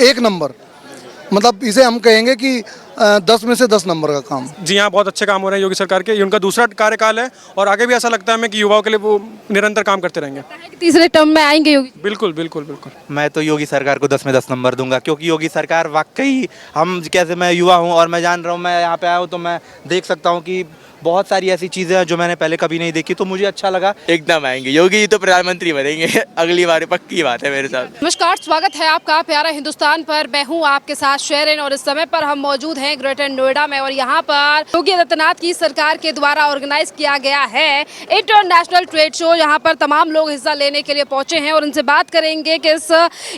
एक नंबर। मतलब इसे हम कहेंगे कि 10 में से 10 नंबर का काम। जी हाँ, बहुत अच्छे काम हो रहे हैं योगी सरकार के। ये उनका दूसरा कार्यकाल है और आगे भी ऐसा लगता है हमें कि युवाओं के लिए वो निरंतर काम करते रहेंगे। तीसरे टर्म में आएंगे योगी? बिल्कुल बिल्कुल बिल्कुल। मैं तो योगी सरकार को 10 में 10 नंबर दूंगा, क्योंकि योगी सरकार वाकई हम कैसे, मैं युवा हूं और मैं जान रहा हूं, मैं यहाँ पे आया हूं तो मैं देख सकता हूं कि बहुत सारी ऐसी चीज़ें हैं जो मैंने पहले कभी नहीं देखी, तो मुझे अच्छा लगा। एकदम आएंगे योगी जी, तो प्रधानमंत्री बनेंगे अगली बार, पक्की बात है मेरे साथ। नमस्कार, स्वागत है आपका प्यारा हिंदुस्तान पर। मैं हूं आपके साथ शेरिन और इस समय पर हम मौजूद हैं ग्रेटर नोएडा में और यहां पर योगी आदित्यनाथ की सरकार के द्वारा ऑर्गेनाइज किया गया है इंटरनेशनल ट्रेड शो। यहां पर तमाम लोग हिस्सा लेने के लिए पहुंचे हैं और उनसे बात करेंगे कि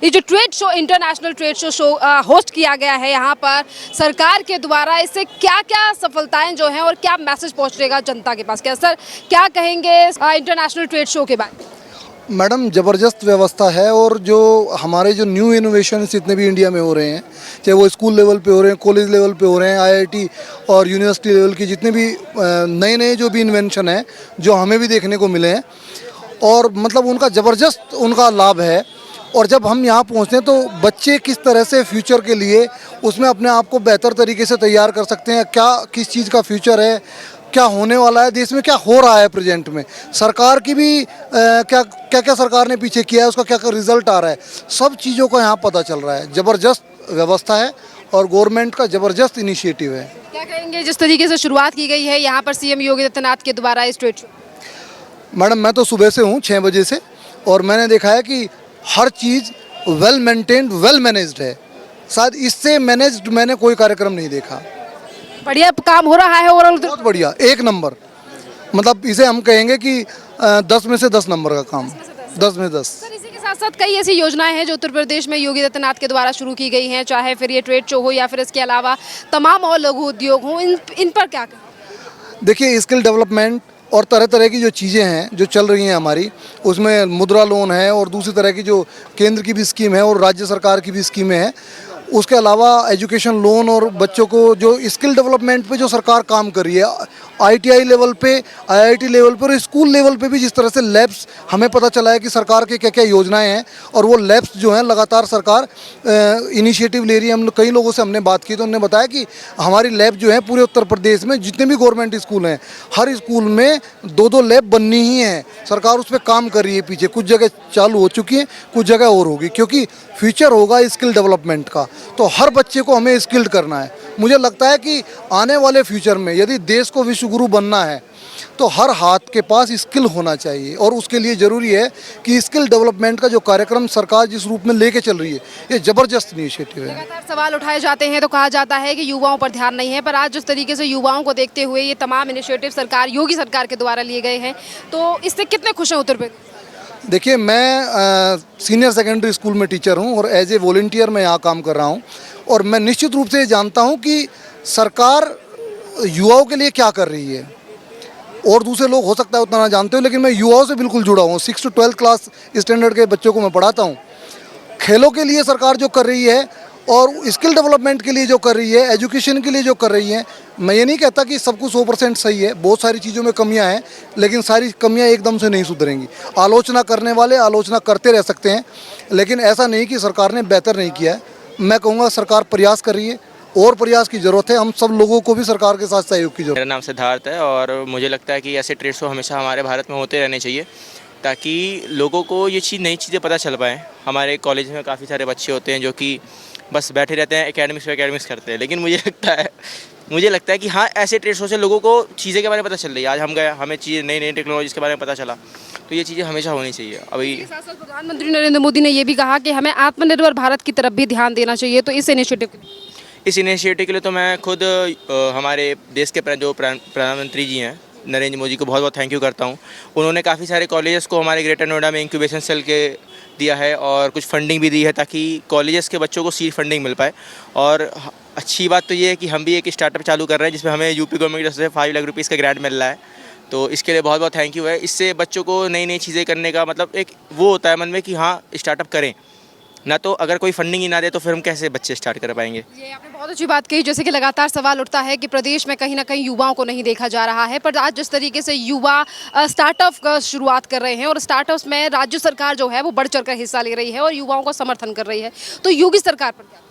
ये जो trade show, international trade show host किया गया है यहाँ पर सरकार के द्वारा, इससे क्या क्या सफलताएं जो हैं और क्या मैसेज पहुंचेगा जनता के पास। क्या सर, क्या कहेंगे इंटरनेशनल ट्रेड शो के बारे में? मैडम, ज़बरदस्त व्यवस्था है और जो हमारे जो न्यू इनोवेशन जितने भी इंडिया में हो रहे हैं, चाहे वो स्कूल लेवल पे हो रहे हैं, कॉलेज लेवल पे हो रहे हैं, आईआईटी और यूनिवर्सिटी लेवल की जितने भी नए नए जो भी इन्वेंशन हैं जो हमें भी देखने को मिले हैं, और मतलब उनका ज़बरदस्त उनका लाभ है। और जब हम यहाँ पहुँचते हैं तो बच्चे किस तरह से फ्यूचर के लिए उसमें अपने आप को बेहतर तरीके से तैयार कर सकते हैं, क्या किस चीज़ का फ्यूचर है, क्या होने वाला है, देश में क्या हो रहा है प्रेजेंट में, सरकार की भी क्या क्या क्या सरकार ने पीछे किया है, उसका क्या क्या रिजल्ट आ रहा है, सब चीज़ों का यहाँ पता चल रहा है। ज़बरदस्त व्यवस्था है और गवर्नमेंट का ज़बरदस्त इनिशिएटिव है। क्या कहेंगे जिस तरीके से शुरुआत की गई है यहाँ पर सीएम योगी आदित्यनाथ के द्वारा इस ट्रेड शो? मैडम, मैं तो सुबह से हूँ 6 बजे से, और मैंने देखा है कि हर चीज़ वेल मेंटेन्ड, वेल मैनेज्ड है। शायद इससे मैनेज्ड मैंने कोई कार्यक्रम नहीं देखा। बढ़िया काम हो रहा है ओवरऑल? बहुत बढ़िया, एक नंबर। मतलब इसे हम कहेंगे कि 10 में से 10 नंबर का काम, 10 में 10। सर, इसी के साथ साथ कई ऐसी योजनाएं हैं जो उत्तर प्रदेश में योगी आदित्यनाथ के द्वारा शुरू की गई हैं, चाहे फिर ये ट्रेड शो हो या फिर इसके अलावा तमाम और लघु उद्योग हो, इन पर क्या कहें? देखिए, स्किल डेवलपमेंट और तरह तरह की जो चीज़ें हैं जो चल रही हैं हमारी, उसमें मुद्रा लोन है और दूसरी तरह की जो केंद्र की भी स्कीम है और राज्य सरकार की भी स्कीमें हैं। उसके अलावा एजुकेशन लोन और बच्चों को जो स्किल डेवलपमेंट पे जो सरकार काम कर रही है, आईटीआई लेवल पे, आईआईटी लेवल पे और स्कूल लेवल पे भी जिस तरह से लैब्स, हमें पता चला है कि सरकार के क्या क्या योजनाएं हैं और वो लैब्स जो हैं लगातार सरकार इनिशिएटिव ले रही है। हम लोग कई लोगों से हमने बात की तो उन्होंने बताया कि हमारी लैब जो है पूरे उत्तर प्रदेश में जितने भी गवर्नमेंट स्कूल हैं, हर स्कूल में 2-2 लैब बननी ही है। सरकार उस पर काम कर रही है पीछे, कुछ जगह चालू हो चुकी है, कुछ जगह और होगी, क्योंकि फ्यूचर होगा स्किल डेवलपमेंट का, तो हर बच्चे को हमें स्किल्ड करना है। मुझे लगता है कि आने वाले फ्यूचर में यदि देश को विश्व गुरु बनना है तो हर हाथ के पास स्किल होना चाहिए, और उसके लिए ज़रूरी है कि स्किल डेवलपमेंट का जो कार्यक्रम सरकार जिस रूप में लेके चल रही है, ये ज़बरदस्त इनिशिएटिव है। लगातार सवाल उठाए जाते हैं तो कहा जाता है कि युवाओं पर ध्यान नहीं है, पर आज जिस तरीके से युवाओं को देखते हुए ये तमाम इनिशिएटिव सरकार, योगी सरकार के द्वारा लिए गए हैं, तो इससे कितने खुश हैं उत्तर प्रदेश? देखिए, मैं सीनियर सेकेंडरी स्कूल में टीचर हूं और एज ए वॉलंटियर मैं यहाँ काम कर रहा हूं, और मैं निश्चित रूप से ये जानता हूं कि सरकार युवाओं के लिए क्या कर रही है, और दूसरे लोग हो सकता है उतना ना जानते हो, लेकिन मैं युवाओं से बिल्कुल जुड़ा हूँ। 6 to 12 क्लास स्टैंडर्ड के बच्चों को मैं पढ़ाता हूँ। खेलों के लिए सरकार जो कर रही है और स्किल डेवलपमेंट के लिए जो कर रही है, एजुकेशन के लिए जो कर रही है, मैं ये नहीं कहता कि सब कुछ 100% सही है, बहुत सारी चीज़ों में कमियां हैं, लेकिन सारी कमियां एकदम से नहीं सुधरेंगी। आलोचना करने वाले आलोचना करते रह सकते हैं, लेकिन ऐसा नहीं कि सरकार ने बेहतर नहीं किया है। मैं कहूँगा सरकार प्रयास कर रही है, और प्रयास की ज़रूरत है। हम सब लोगों को भी सरकार के साथ सहयोग की जरूरत है। मेरा नाम सिद्धार्थ है और मुझे लगता है कि ऐसे ट्रेड शो हमेशा हमारे भारत में होते रहने चाहिए, ताकि लोगों को ये चीज़, नई चीज़ें पता चल पाएँ। हमारे कॉलेज में काफ़ी सारे बच्चे होते हैं जो कि बस बैठे रहते हैं, एकेडमिक्स करते हैं, लेकिन मुझे लगता है कि हाँ, ऐसे ट्रेड शो से लोगों को चीज़ें के बारे में पता चल रही है। आज हम गए, हमें चीज़ें, नई नई टेक्नोलॉजीज़ के बारे में पता चला, तो ये चीज़ें हमेशा होनी चाहिए। अभी साथ साथ प्रधानमंत्री नरेंद्र मोदी ने यह भी कहा कि हमें आत्मनिर्भर भारत की तरफ भी ध्यान देना चाहिए, तो इस इनिशिएटिव के लिए तो मैं खुद हमारे देश के जो प्रधानमंत्री जी हैं नरेंद्र मोदी को बहुत बहुत थैंक यू करता हूँ। उन्होंने काफ़ी सारे कॉलेजेस को हमारे ग्रेटर नोएडा में इंक्यूबेशन सेल के दिया है और कुछ फंडिंग भी दी है, ताकि कॉलेजेस के बच्चों को सीड फंडिंग मिल पाए। और अच्छी बात तो ये है कि हम भी एक स्टार्टअप चालू कर रहे हैं जिसमें हमें यूपी गवर्नमेंट की तरफ से 5 लाख रुपीज़ का ग्रांट मिल रहा है, तो इसके लिए बहुत बहुत थैंक यू है। इससे बच्चों को नई नई चीज़ें करने का मतलब एक वो होता है मन में कि हाँ, स्टार्टअप करें, ना तो अगर कोई फंडिंग ही ना दे तो फिर हम कैसे बच्चे स्टार्ट कर पाएंगे। ये आपने बहुत अच्छी बात कही। जैसे कि लगातार सवाल उठता है कि प्रदेश में कहीं ना कहीं युवाओं को नहीं देखा जा रहा है, पर आज जिस तरीके से युवा स्टार्टअप का शुरुआत कर रहे हैं और स्टार्टअप्स में राज्य सरकार जो है वो बढ़ चढ़ कर हिस्सा ले रही है और युवाओं को समर्थन कर रही है, तो योगी सरकार पर क्या?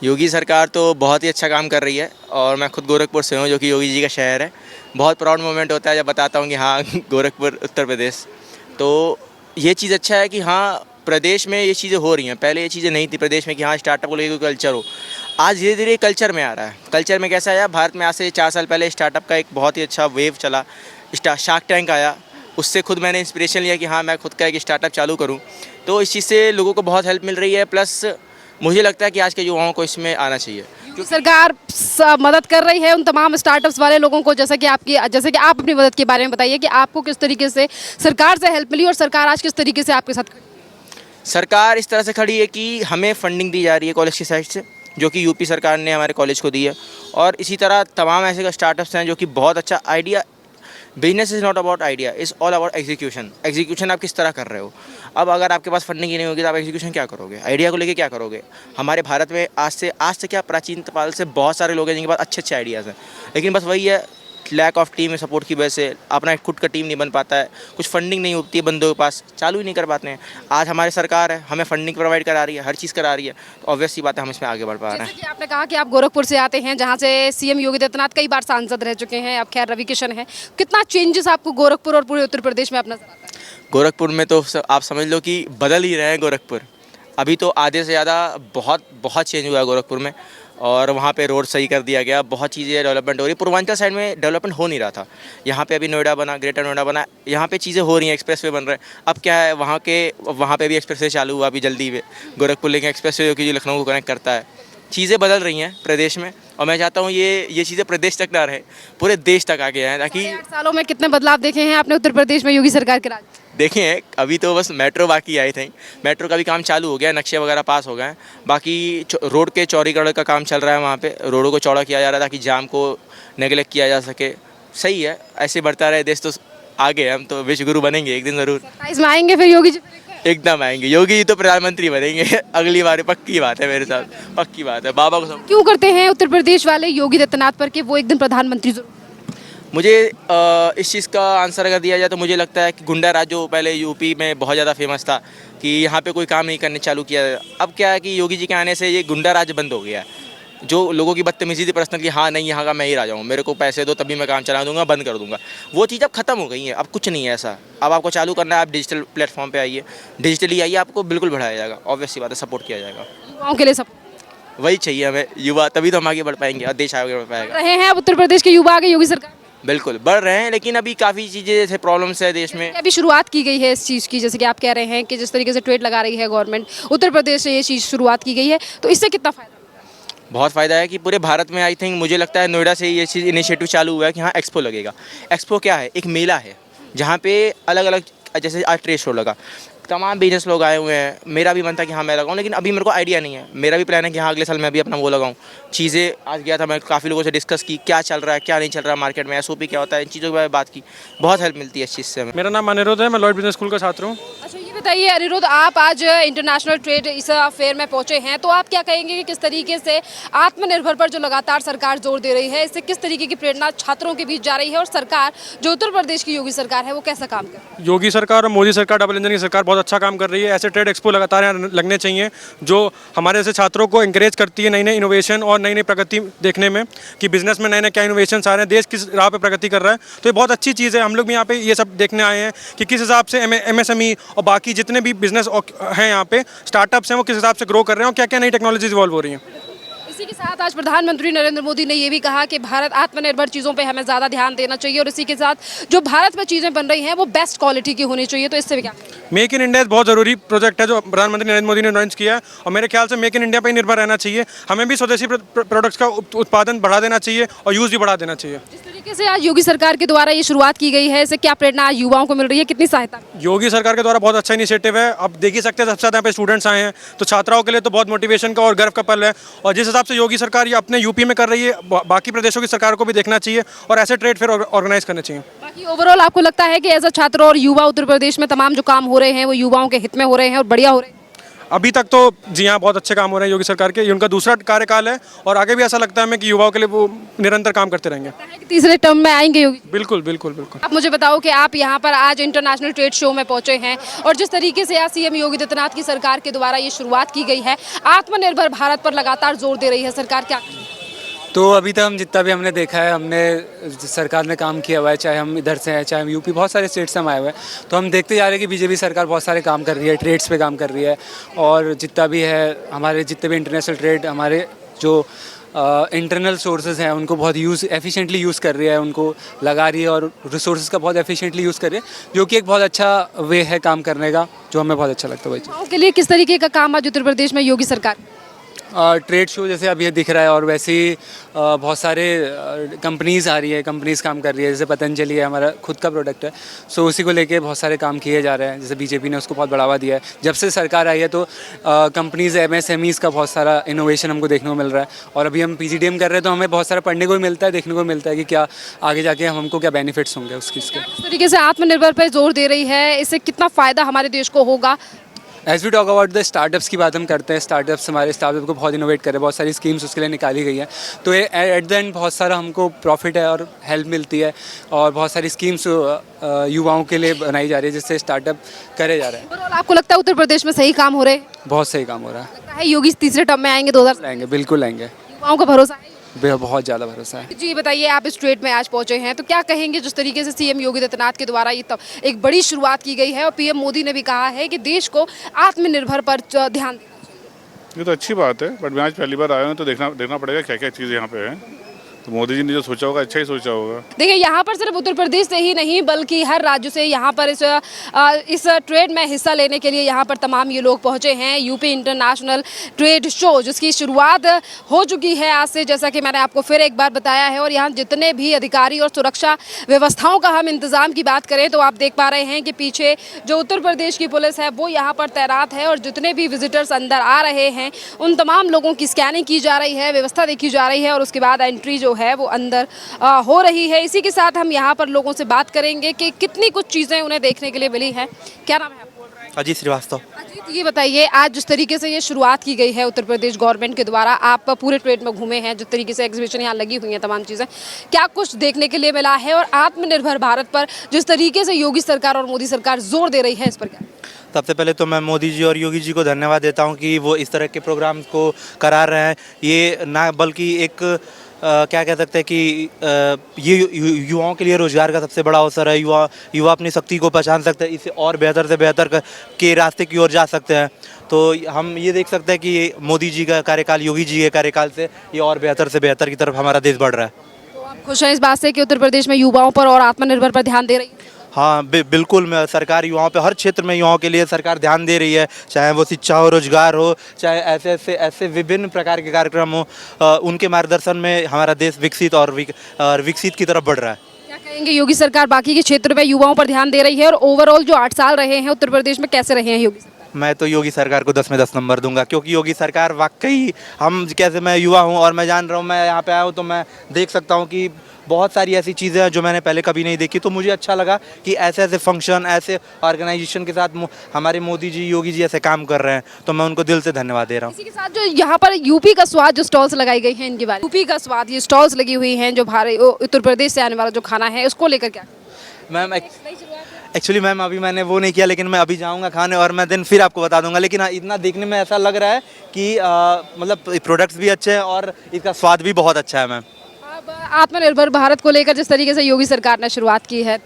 योगी सरकार तो बहुत ही अच्छा काम कर रही है और मैं खुद गोरखपुर से हूँ जो कि योगी जी का शहर है। बहुत प्राउड मोमेंट होता है जब बताता हूँ कि हाँ गोरखपुर उत्तर प्रदेश। तो ये चीज़ अच्छा है कि हाँ प्रदेश में ये चीज़ें हो रही हैं। पहले ये चीज़ें नहीं थी प्रदेश में कि हाँ स्टार्टअप को लेकर कोई कल्चर हो। आज धीरे धीरे कल्चर में आ रहा है। कल्चर में कैसा आया, भारत में आज से 4 साल पहले स्टार्टअप का एक बहुत ही अच्छा वेव चला, शार्क टैंक आया। उससे खुद मैंने इंस्पिरेशन लिया कि हाँ मैं खुद का एक स्टार्टअप चालू करूँ। तो इस चीज़ से लोगों को बहुत हेल्प मिल रही है। प्लस मुझे लगता है कि आज के युवाओं को इसमें आना चाहिए। योगी सरकार मदद कर रही है उन तमाम स्टार्टअप्स वाले लोगों को, जैसे कि आप अपनी मदद के बारे में बताइए कि आपको किस तरीके से सरकार से हेल्प मिली और सरकार आज किस तरीके से आपके साथ खड़ी है? सरकार इस तरह से खड़ी है कि हमें फंडिंग दी जा रही है कॉलेज की साइड से, जो कि यूपी सरकार ने हमारे कॉलेज को दी है। और इसी तरह तमाम ऐसे स्टार्टअप्स हैं जो कि बहुत अच्छा idea. Business is not about idea, is all about execution. Execution आप किस तरह कर रहे हो। अब अगर आपके पास फंडिंग ही नहीं होगी तो आप एग्जीक्यूशन क्या करोगे, आइडिया को लेके क्या करोगे। हमारे भारत में आज से क्या प्राचीन काल से बहुत सारे लोग हैं जिनके पास अच्छे अच्छे आइडियाज़ हैं, लेकिन बस वही है लैक ऑफ टीम सपोर्ट की वजह से अपना एक खुद का टीम नहीं बन पाता है। कुछ फंडिंग नहीं होती है बंदों के पास, चालू ही नहीं कर पाते हैं। आज हमारी सरकार है, हमें फंडिंग प्रोवाइड करा रही है, हर चीज़ करा रही है, तो ऑब्वियस सी बात है हम इसमें आगे बढ़ पा रहे हैं। जैसे कि आपने कहा कि आप गोरखपुर से आते हैं जहां से सीएम योगी आदित्यनाथ कई बार सांसद रह चुके हैं, अब खैर रवि किशन है। कितना चेंजेस आपको गोरखपुर और पूरे उत्तर प्रदेश में अपना नजर आता है? गोरखपुर में तो आप समझ लो कि बदल ही रहे हैं गोरखपुर। अभी तो आधे से ज़्यादा बहुत चेंज हुआ है गोरखपुर में। और वहाँ पे रोड सही कर दिया गया, बहुत चीज़ें डेवलपमेंट हो रही है। पूर्वांचल साइड में डेवलपमेंट हो नहीं रहा था, यहाँ पे अभी नोएडा बना, ग्रेटर नोएडा बना, यहाँ पे चीज़ें हो रही हैं, एक्सप्रेस वे बन रहे हैं। अब क्या है वहाँ पे भी एक्सप्रेस वे चालू हुआ अभी जल्दी में, गोरखपुर लेकिन एक्सप्रेस वे जो लखनऊ को कनेक्ट करता है। चीज़ें बदल रही हैं प्रदेश में और मैं चाहता हूँ ये चीज़ें प्रदेश तक ना रहे, पूरे देश तक आगे आएँ, ताकि 8 सालों में कितने बदलाव देखे हैं आपने उत्तर प्रदेश में योगी सरकार के राज? देखें अभी तो बस मेट्रो बाकी आई थी, मेट्रो का भी काम चालू हो गया, नक्शे वगैरह पास हो गए हैं। बाकी रोड के चौड़ीकरण का काम चल रहा है, वहाँ पे रोडों को चौड़ा किया जा रहा है ताकि जाम को नेगलेक्ट किया जा सके। सही है, ऐसे बढ़ता रहे देश तो आगे, हम तो विश्व गुरु बनेंगे एक दिन ज़रूर। 27 में आएंगे फिर योगी जी? एकदम आएंगे, योगी जी तो प्रधानमंत्री बनेंगे अगली बार, पक्की बात है मेरे साथ, पक्की बात है। बाबा को क्यों करते हैं उत्तर प्रदेश वाले योगी आदित्यनाथ पर कि वो एक दिन प्रधानमंत्री जरूर? मुझे इस चीज़ का आंसर अगर दिया जाए तो मुझे लगता है कि गुंडा राज जो पहले यूपी में बहुत ज़्यादा फेमस था कि यहाँ पे कोई काम नहीं करने चालू किया, अब क्या है कि योगी जी के आने से ये गुंडा राज बंद हो गया है। जो लोगों की बदतमीजी थी पर्सनल की, हाँ नहीं यहाँ का मैं ही राजा हूँ, मेरे को पैसे दो तभी मैं काम चला दूंगा, बंद कर दूंगा, वो चीज़ अब खत्म हो गई है। अब कुछ नहीं है ऐसा, अब आपको चालू करना है, आप डिजिटल प्लेटफॉर्म पे आइए, डिजिटली आइए, आपको बिल्कुल बढ़ाया जाएगा, ऑब्वियस सी बात है, सपोर्ट किया जाएगा। युवाओं के लिए सब वही चाहिए हमें, युवा, तभी तो हम आगे बढ़ पाएंगे और देश आगे बढ़ पाएगा। रहे हैं अब उत्तर प्रदेश के युवा आगे योगी सरकार? बिल्कुल बढ़ रहे हैं, लेकिन अभी काफ़ी चीज़ें जैसे प्रॉब्लम्स है देश में। अभी शुरुआत की गई है इस चीज़ की, जैसे कि आप कह रहे हैं कि जिस तरीके से ट्रेड लगा रही है गवर्नमेंट, उत्तर प्रदेश से ये चीज़ शुरुआत की गई है, तो इससे कितना फ़ायदा? बहुत फ़ायदा है कि पूरे भारत में आई थिंक मुझे लगता है नोएडा से ये चीज़ इनिशिएटिव चालू हुआ है कि हाँ एक्सपो लगेगा। एक्सपो क्या है, एक मेला है जहाँ पे अलग अलग, जैसे आज ट्रेड शो लगा, तमाम बिजनेस लोग आए हुए हैं। मेरा भी मन था कि हाँ मैं लगाऊं, लेकिन अभी मेरे को आइडिया नहीं है। मेरा भी प्लान है कि हाँ अगले साल मैं भी अपना वो लगाऊं। चीज़ें आज गया था, मैं काफ़ी लोगों से डिस्कस की क्या चल रहा है क्या नहीं चल रहा है मार्केट में, एसओपी क्या होता है, इन चीज़ों के बारे में बात की, बहुत हेल्प मिलती है इस चीज़ से हमें। मेरा नाम अनिरुद्ध है, मैं लॉयड बिजनेस स्कूल का छात्र हूँ। अच्छा ये बताइए अनिरुद्ध, आप आज इंटरनेशनल ट्रेड इस अफेयर में पहुंचे हैं, तो आप क्या कहेंगे कि किस तरीके से आत्मनिर्भर पर जो लगातार सरकार जोर दे रही है, इससे किस तरीके की प्रेरणा छात्रों के बीच जा रही है, और सरकार जो उत्तर प्रदेश की योगी सरकार है वो कैसा काम कर रही है? योगी सरकार और मोदी सरकार, डबल इंजन की सरकार बहुत अच्छा काम कर रही है। ऐसे ट्रेड एक्सपो लगातार यहाँ लगने चाहिए जो हमारे जैसे छात्रों को इंकरेज करती है नई नई इनोवेशन और नई नई प्रगति देखने में, कि बिजनेस में नए नए क्या इनोवेशन आ रहे हैं, देश किस राह पे प्रगति कर रहा है। तो ये बहुत अच्छी चीज़ है। हम लोग भी यहाँ पे ये सब देखने आए हैं कि किस हिसाब से एमएसएमई और बाकी जितने भी बिजनेस हैं यहाँ पे, स्टार्टअप्स हैं, वो किस हिसाब से ग्रो कर रहे हैं और क्या क्या नई टेक्नोलॉजीज इवॉल्व हो रही हैं। इसी के साथ आज प्रधानमंत्री नरेंद्र मोदी ने ये भी कहा कि भारत आत्मनिर्भर चीज़ों पे हमें ज़्यादा ध्यान देना चाहिए, और इसी के साथ जो भारत में चीज़ें बन रही हैं वो बेस्ट क्वालिटी की होनी चाहिए। तो इससे भी क्या, मेक इन इंडिया बहुत ज़रूरी प्रोजेक्ट है जो प्रधानमंत्री नरेंद्र मोदी ने लॉन्च किया है, और मेरे ख्याल से मेक इन इंडिया पर ही निर्भर रहना चाहिए। हमें भी स्वदेशी प्रोडक्ट्स का उत्पादन बढ़ा देना चाहिए और यूज़ भी बढ़ा देना चाहिए। जिस तरीके से आज योगी सरकार के द्वारा ये शुरुआत की गई है, इससे क्या प्रेरणा आज युवाओं को मिल रही है, कितनी सहायता? योगी सरकार के द्वारा बहुत अच्छा इनिशिएटिव है। अब देख ही सकते हैं सबसे ज़्यादा यहाँ पे स्टूडेंट्स आए हैं, तो छात्राओं के लिए तो बहुत मोटिवेशन का और गर्व का पल है। और जिस हिसाब से योगी सरकार ये अपने यूपी में कर रही है, बाकी प्रदेशों की सरकार को भी देखना चाहिए और ऐसे ट्रेड फेयर ऑर्गेनाइज करने चाहिए। बाकी ओवरऑल आपको लगता है कि एज अ छात्र और युवा उत्तर प्रदेश में तमाम जो काम हो रहे हैं वो युवाओं के हित में हो रहे हैं और बढ़िया हो रहे हैं? अभी तक तो जी हाँ बहुत अच्छे काम हो रहे हैं योगी सरकार के, ये उनका दूसरा कार्यकाल है और आगे भी ऐसा लगता है हमें कि युवाओं के लिए वो निरंतर काम करते रहेंगे। तीसरे टर्म में आएंगे योगी? बिल्कुल बिल्कुल बिल्कुल। आप मुझे बताओ कि आप यहाँ पर आज इंटरनेशनल ट्रेड शो में पहुंचे हैं और जिस तरीके से आज सीएम योगी आदित्यनाथ की सरकार के द्वारा ये शुरुआत की गई है, आत्मनिर्भर भारत पर लगातार जोर दे रही है सरकार, क्या? तो अभी तक हम जितना भी हमने देखा है, हमने सरकार ने काम किया हुआ है, चाहे हम इधर से हैं चाहे हम यूपी, बहुत सारे स्टेट से हम आए हुए हैं, तो हम देखते जा रहे हैं कि बीजेपी सरकार बहुत सारे काम कर रही है, ट्रेड्स पे काम कर रही है और जितना भी है हमारे जितने भी इंटरनेशनल ट्रेड, हमारे जो इंटरनल सोर्सेज हैं उनको बहुत एफिशिएंटली यूज़ कर रही है, उनको लगा रही है और रिसोर्सेज का बहुत एफिशिएंटली यूज़ कर रही है, जो कि एक बहुत अच्छा वे है काम करने का, जो हमें बहुत अच्छा लगता है। युवाओं के लिए किस तरीके का काम आज उत्तर प्रदेश में योगी सरकार? ट्रेड शो जैसे अभी दिख रहा है और वैसे ही बहुत सारे कंपनीज़ आ रही है, कंपनीज़ काम कर रही है, जैसे पतंजलि है हमारा खुद का प्रोडक्ट है, सो उसी को लेके बहुत सारे काम किए जा रहे हैं। जैसे बीजेपी ने उसको बहुत बढ़ावा दिया है, जब से सरकार आई है तो कंपनीज़ एमएसएमईज़ का बहुत सारा इनोवेशन हमको देखने को मिल रहा है और अभी हम पीजीडीएम कर रहे हैं तो हमें बहुत सारा पढ़ने को भी मिलता है, देखने को मिलता है कि क्या आगे जाके हमको क्या बेनिफिट्स होंगे उसके। किस तरीके से आत्मनिर्भर पर जोर दे रही है, इससे कितना फ़ायदा हमारे देश को होगा? As we talk about the startups की बात हम करते हैं, स्टार्टअप्स हमारे स्टार्टअप को बहुत इनोवेट कर रहे हैं, बहुत सारी स्कीम्स उसके लिए निकाली गई है, तो ये एट द एंड बहुत सारा हमको प्रॉफिट है और हेल्प मिलती है और बहुत सारी स्कीम्स युवाओं के लिए बनाई जा रही है जिससे स्टार्टअप करे जा रहे हैं। ओवरऑल आपको लगता है उत्तर प्रदेश में सही काम हो रहे हैं? बहुत सही काम हो रहा है। लगता है योगी तीसरे टर्म में आएंगे 2000? आएंगे, बिल्कुल आएंगे, युवाओं का भरोसा है? बहुत ज़्यादा भरोसा है। जी बताइए, आप इस ट्रेड में आज पहुंचे हैं तो क्या कहेंगे जिस तरीके से सीएम योगी आदित्यनाथ के द्वारा ये एक बड़ी शुरुआत की गई है और पीएम मोदी ने भी कहा है कि देश को आत्मनिर्भर पर ध्यान देना चाहिए? ये तो अच्छी बात है, बट मैं आज पहली बार आया हूँ तो देखना पड़ेगा क्या क्या चीज़ यहाँ पे है। तो मोदी जी ने जो सोचा होगा अच्छा ही सोचा होगा। देखिए, यहाँ पर सिर्फ उत्तर प्रदेश से ही नहीं बल्कि हर राज्य से यहाँ पर इस ट्रेड में हिस्सा लेने के लिए यहाँ पर तमाम ये लोग पहुँचे हैं। यूपी इंटरनेशनल ट्रेड शो जिसकी शुरुआत हो चुकी है आज से, जैसा कि मैंने आपको फिर एक बार बताया है, और यहाँ जितने भी अधिकारी और सुरक्षा व्यवस्थाओं का हम इंतज़ाम की बात करें तो आप देख पा रहे हैं कि पीछे जो उत्तर प्रदेश की पुलिस है वो यहाँ पर तैनात है और जितने भी विजिटर्स अंदर आ रहे हैं उन तमाम लोगों की स्कैनिंग की जा रही है, व्यवस्था देखी जा रही है और उसके बाद एंट्री जो है वो अंदर हो रही है। इसी के साथ हम यहाँ पर लोगों से बात करेंगे कि कितनी कुछ चीज़ें उन्हें देखने के लिए मिली है। क्या नाम है आपका? अजीत श्रीवास्तव। अजीत, ये बताइए, आज जिस तरीके से ये शुरुआत की गई है उत्तर प्रदेश गवर्नमेंट के द्वारा, आप पूरे ट्रेड में घूमे हैं, जिस तरीके से एग्जीबिशन यहाँ लगी हुई है, तमाम चीज़ें, क्या कुछ देखने के लिए मिला है? और आत्मनिर्भर भारत पर जिस तरीके से योगी सरकार और मोदी सरकार जोर दे रही है, इस पर क्या? सबसे पहले तो मैं मोदी जी और योगी जी को धन्यवाद देता हूं कि वो इस तरह के प्रोग्राम को करा रहे हैं। ये ना बल्कि एक क्या कह सकते हैं कि ये युवाओं के लिए रोज़गार का सबसे बड़ा अवसर है। युवा अपनी शक्ति को पहचान सकते हैं, इसे और बेहतर से बेहतर के रास्ते की ओर जा सकते हैं। तो हम ये देख सकते हैं कि मोदी जी का कार्यकाल, योगी जी के कार्यकाल से ये और बेहतर से बेहतर की तरफ हमारा देश बढ़ रहा है। तो आप खुश हैं इस बात से कि उत्तर प्रदेश में युवाओं पर और आत्मनिर्भर पर ध्यान दे रही है? हाँ बिल्कुल, मैं सरकार युवाओं पे हर क्षेत्र में युवाओं के लिए सरकार ध्यान दे रही है, चाहे वो शिक्षा हो, रोजगार हो, चाहे ऐसे विभिन्न प्रकार के कार्यक्रम हो, उनके मार्गदर्शन में हमारा देश विकसित और विकसित की तरफ बढ़ रहा है। क्या कहेंगे, योगी सरकार बाकी के क्षेत्र में युवाओं पर ध्यान दे रही है और ओवरऑल जो 8 साल रहे हैं उत्तर प्रदेश में कैसे रहे हैं योगी सरकार? मैं तो योगी सरकार को 10 में 10 नंबर दूंगा, क्योंकि योगी सरकार वाकई मैं युवा हूँ और मैं जान रहा हूँ, मैं यहाँ पे आया हूँ तो मैं देख सकता हूँ कि बहुत सारी ऐसी चीज़ें हैं जो मैंने पहले कभी नहीं देखी। तो मुझे अच्छा लगा कि ऐसे फंक्शन, ऐसे ऑर्गेनाइजेशन के साथ हमारे मोदी जी, योगी जी ऐसे काम कर रहे हैं, तो मैं उनको दिल से धन्यवाद दे रहा हूँ। इसी के साथ जो यहाँ पर यूपी का स्वाद जो स्टॉल्स लगाई गई हैं, इनके बारे में, यूपी का स्वाद ये स्टॉल्स लगी हुई हैं जो उत्तर प्रदेश से आने वाला जो खाना है उसको लेकर क्या? मैम एक्चुअली मैम अभी मैंने वो नहीं किया, लेकिन मैं अभी जाऊंगा खाने और मैं दिन फिर आपको बता दूंगा। लेकिन इतना देखने में ऐसा लग रहा है कि मतलब प्रोडक्ट्स भी अच्छे हैं और इसका स्वाद भी बहुत अच्छा है। मैम अब आत्मनिर्भर भारत को लेकर जिस तरीके से योगी सरकार ने शुरुआत की है,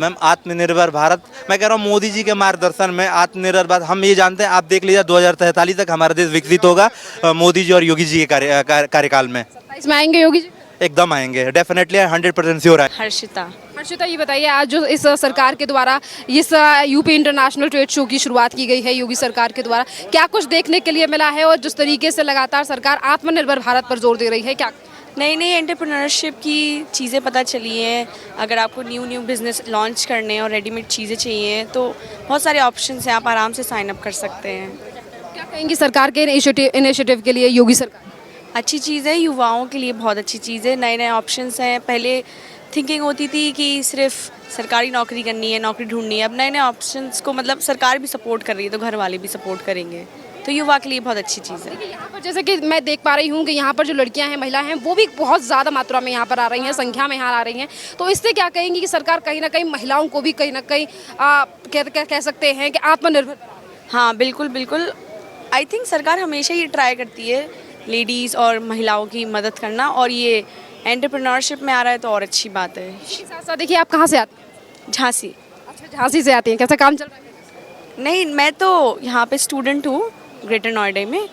मैम आत्मनिर्भर भारत, मैं कह रहा हूँ मोदी जी के मार्गदर्शन में आत्मनिर्भर भारत, हम ये जानते हैं, आप देख लीजिए 2043 तक हमारा देश विकसित होगा मोदी जी और योगी जी के कार्यकाल में। 27 में आएंगे योगी जी? एकदम आएंगे, डेफिनेटली 100% श्योर है। हर्षिता, ये बताइए, आज जो इस सरकार के द्वारा इस यूपी इंटरनेशनल ट्रेड शो की शुरुआत की गई है योगी सरकार के द्वारा, क्या कुछ देखने के लिए मिला है? और जिस तरीके से लगातार सरकार आत्मनिर्भर भारत पर जोर दे रही है, क्या नई नई एंटरप्रेन्योरशिप की चीज़ें पता चली हैं? अगर आपको न्यू बिज़नेस लॉन्च करने और रेडीमेड चीज़ें चाहिए तो बहुत सारे ऑप्शंस हैं, आप आराम से साइन अप कर सकते हैं। क्या कहेंगी सरकार के इनिशिएटिव के लिए योगी सरकार? अच्छी चीज़ है, युवाओं के लिए बहुत अच्छी चीज़ है, नए नए ऑप्शंस हैं। पहले थिंकिंग होती थी कि सिर्फ सरकारी नौकरी करनी है, नौकरी ढूंढनी है। अब नए नए ऑप्शंस को मतलब सरकार भी सपोर्ट कर रही है तो घर वाले भी सपोर्ट करेंगे, तो युवा के लिए बहुत अच्छी चीज़ है। यहाँ पर जैसे कि मैं देख पा रही हूँ कि यहाँ पर जो लड़कियाँ हैं, महिलाएं हैं, वो भी बहुत ज़्यादा मात्रा में यहाँ पर आ रही हैं, संख्या में यहाँ आ रही हैं। तो इससे क्या कहेंगी कि सरकार कहीं ना कहीं महिलाओं को भी कहीं ना कहीं कह सकते हैं कि आत्मनिर्भर। हाँ बिल्कुल बिल्कुल, आई थिंक सरकार हमेशा ये ट्राई करती है लेडीज़ और महिलाओं की मदद करना, और ये एंटरप्रेन्योरशिप में आ रहा है तो और अच्छी बात है। इसके साथ साथ देखिए, आप कहाँ से आते हैं? झांसी। अच्छा, झांसी से आती हैं। कैसा काम चल रहा है? नहीं, मैं तो यहाँ पे स्टूडेंट हूँ ग्रेटर नोएडा में,